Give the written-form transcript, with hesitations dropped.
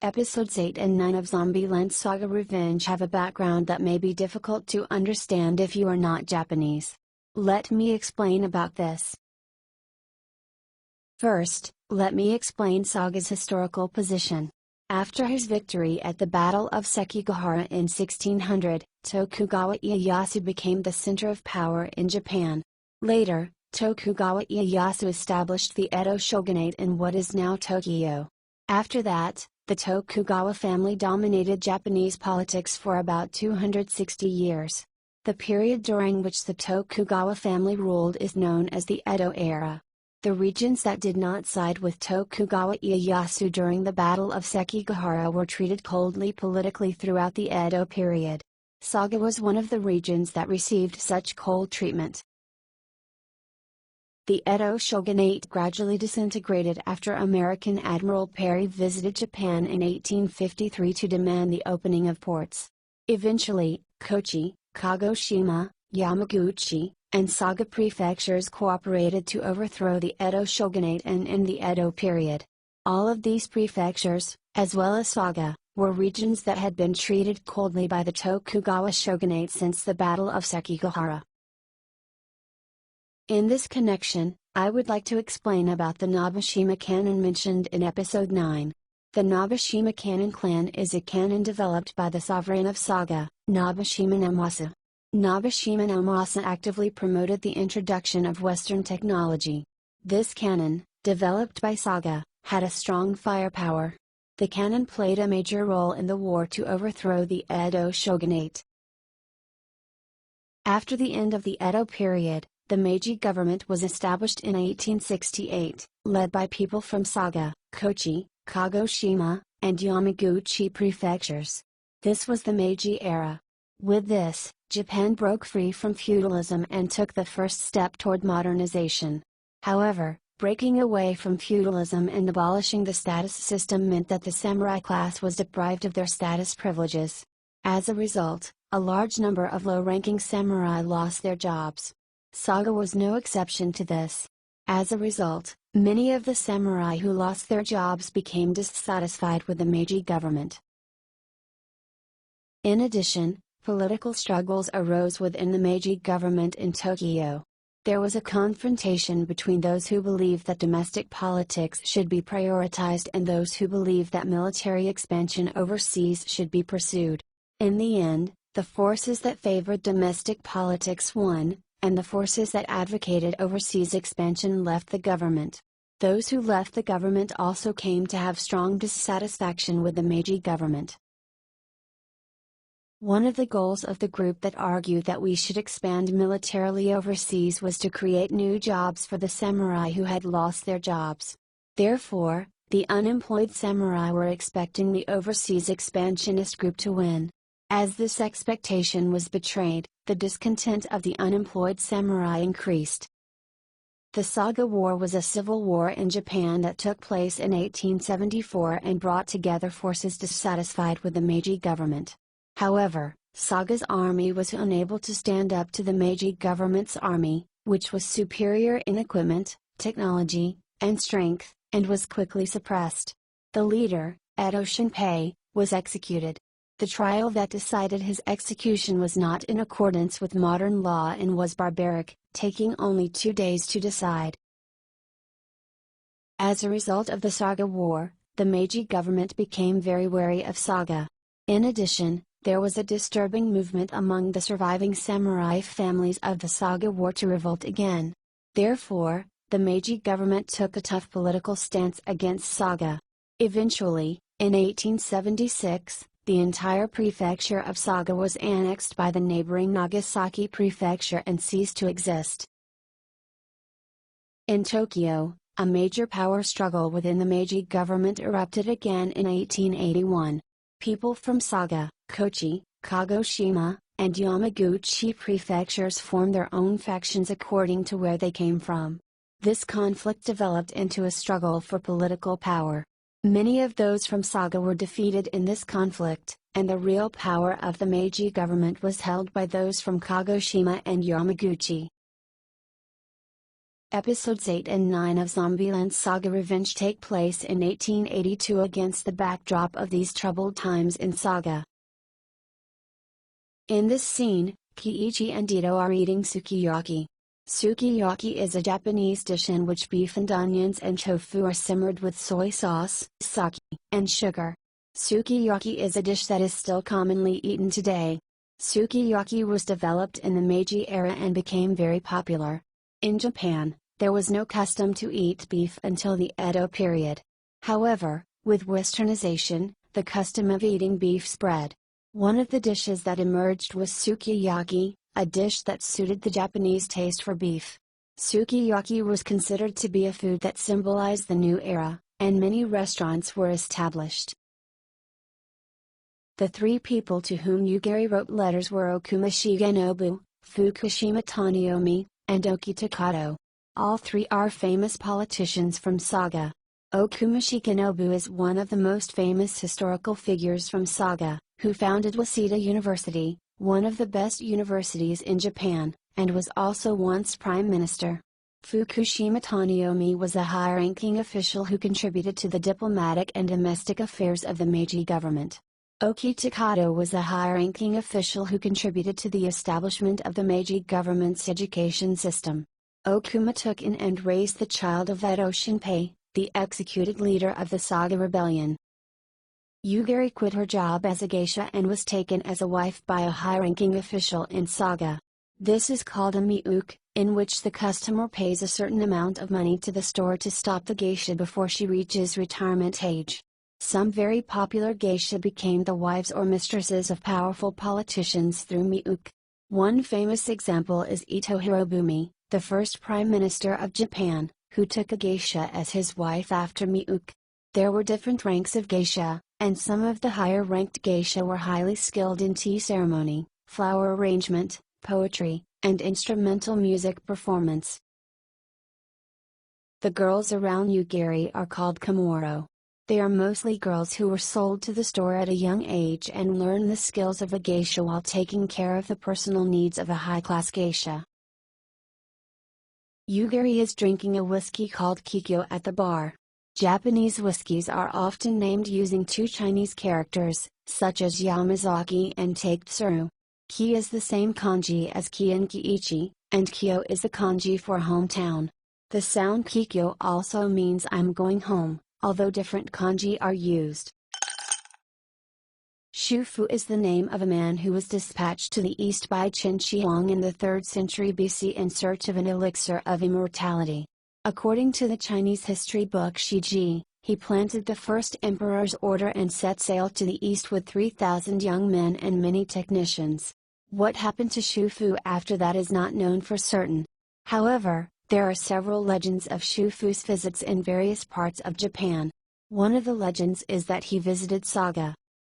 Episodes 8 and 9 of Zombieland Saga Revenge have a background that may be difficult to understand if you are not Japanese. Let me explain about this. First, let me explain Saga's historical position. After his victory at the Battle of Sekigahara in 1600, Tokugawa Ieyasu became the center of power in Japan. Later, Tokugawa Ieyasu established the Edo shogunate in what is now Tokyo. After that, the Tokugawa family dominated Japanese politics for about 260 years. The period during which the Tokugawa family ruled is known as the Edo era. The regions that did not side with Tokugawa Ieyasu during the Battle of Sekigahara were treated coldly politically throughout the Edo period. Saga was one of the regions that received such cold treatment. The Edo shogunate gradually disintegrated after American Admiral Perry visited Japan in 1853 to demand the opening of ports. Eventually, Kochi, Kagoshima, Yamaguchi, and Saga prefectures cooperated to overthrow the Edo shogunate and end the Edo period. All of these prefectures, as well as Saga, were regions that had been treated coldly by the Tokugawa shogunate since the Battle of Sekigahara. In this connection, I would like to explain about the Nabeshima canon mentioned in episode 9. The Nabeshima canon clan is a canon developed by the sovereign of Saga, Nabeshima Namasa. Nabeshima Namasa actively promoted the introduction of Western technology. This canon, developed by Saga, had a strong firepower. The canon played a major role in the war to overthrow the Edo shogunate. After the end of the Edo period, the Meiji government was established in 1868, led by people from Saga, Kochi, Kagoshima, and Yamaguchi prefectures. This was the Meiji era. With this, Japan broke free from feudalism and took the first step toward modernization. However, breaking away from feudalism and abolishing the status system meant that the samurai class was deprived of their status privileges. As a result, a large number of low-ranking samurai lost their jobs. Saga was no exception to this. As a result, many of the samurai who lost their jobs became dissatisfied with the Meiji government. In addition, political struggles arose within the Meiji government in Tokyo. There was a confrontation between those who believed that domestic politics should be prioritized and those who believed that military expansion overseas should be pursued. In the end, the forces that favored domestic politics won, and the forces that advocated overseas expansion left the government. Those who left the government also came to have strong dissatisfaction with the Meiji government. One of the goals of the group that argued that we should expand militarily overseas was to create new jobs for the samurai who had lost their jobs. Therefore, the unemployed samurai were expecting the overseas expansionist group to win. As this expectation was betrayed, the discontent of the unemployed samurai increased. The Saga War was a civil war in Japan that took place in 1874 and brought together forces dissatisfied with the Meiji government. However, Saga's army was unable to stand up to the Meiji government's army, which was superior in equipment, technology, and strength, and was quickly suppressed. The leader, Edo Shinpei, was executed. The trial that decided his execution was not in accordance with modern law and was barbaric, taking only 2 days to decide. As a result of the Saga War, the Meiji government became very wary of Saga. In addition, there was a disturbing movement among the surviving samurai families of the Saga War to revolt again. Therefore, the Meiji government took a tough political stance against Saga. Eventually, in 1876, the entire prefecture of Saga was annexed by the neighboring Nagasaki prefecture and ceased to exist. In Tokyo, a major power struggle within the Meiji government erupted again in 1881. People from Saga, Kochi, Kagoshima, and Yamaguchi prefectures formed their own factions according to where they came from. This conflict developed into a struggle for political power. Many of those from Saga were defeated in this conflict, and the real power of the Meiji government was held by those from Kagoshima and Yamaguchi. Episodes 8 and 9 of Zombieland Saga Revenge take place in 1882 against the backdrop of these troubled times in Saga. In this scene, Kiichi and Ito are eating sukiyaki. Sukiyaki is a Japanese dish in which beef and onions and tofu are simmered with soy sauce, sake, and sugar. Sukiyaki is a dish that is still commonly eaten today. Sukiyaki was developed in the Meiji era and became very popular. In Japan, there was no custom to eat beef until the Edo period. However, with westernization, the custom of eating beef spread. One of the dishes that emerged was sukiyaki, a dish that suited the Japanese taste for beef. Sukiyaki was considered to be a food that symbolized the new era, and many restaurants were established. The three people to whom Yugiri wrote letters were Okuma Shigenobu, Fukushima Taniomi, and Oki Takato. All three are famous politicians from Saga. Okuma Shigenobu is one of the most famous historical figures from Saga, who founded Waseda University, one of the best universities in Japan, and was also once prime minister. Fukushima Taniomi was a high-ranking official who contributed to the diplomatic and domestic affairs of the Meiji government. Oki Takato was a high-ranking official who contributed to the establishment of the Meiji government's education system. Okuma took in and raised the child of Edo Shinpei, the executed leader of the Saga Rebellion. Yugiri quit her job as a geisha and was taken as a wife by a high-ranking official in Saga. This is called a miuke, in which the customer pays a certain amount of money to the store to stop the geisha before she reaches retirement age. Some very popular geisha became the wives or mistresses of powerful politicians through miuke. One famous example is Ito Hirobumi, the first prime minister of Japan, who took a geisha as his wife after miuke. There were different ranks of geisha, and some of the higher-ranked geisha were highly skilled in tea ceremony, flower arrangement, poetry, and instrumental music performance. The girls around Yugiri are called komoro. They are mostly girls who were sold to the store at a young age and learn the skills of a geisha while taking care of the personal needs of a high-class geisha. Yugiri is drinking a whiskey called Kikyo at the bar. Japanese whiskeys are often named using two Chinese characters, such as Yamazaki and Taketsuru. Ki is the same kanji as ki in Kiichi, and Kyo is the kanji for hometown. The sound Kikyo also means I'm going home, although different kanji are used. Shufu is the name of a man who was dispatched to the east by Qin Shi Huang in the 3rd century BC in search of an elixir of immortality. According to the Chinese history book Shiji, he planted the first emperor's order and set sail to the east with 3,000 young men and many technicians. What happened to Shufu after that is not known for certain. However, there are several legends of Shufu's visits in various parts of Japan. One of the legends is that he visited Saga,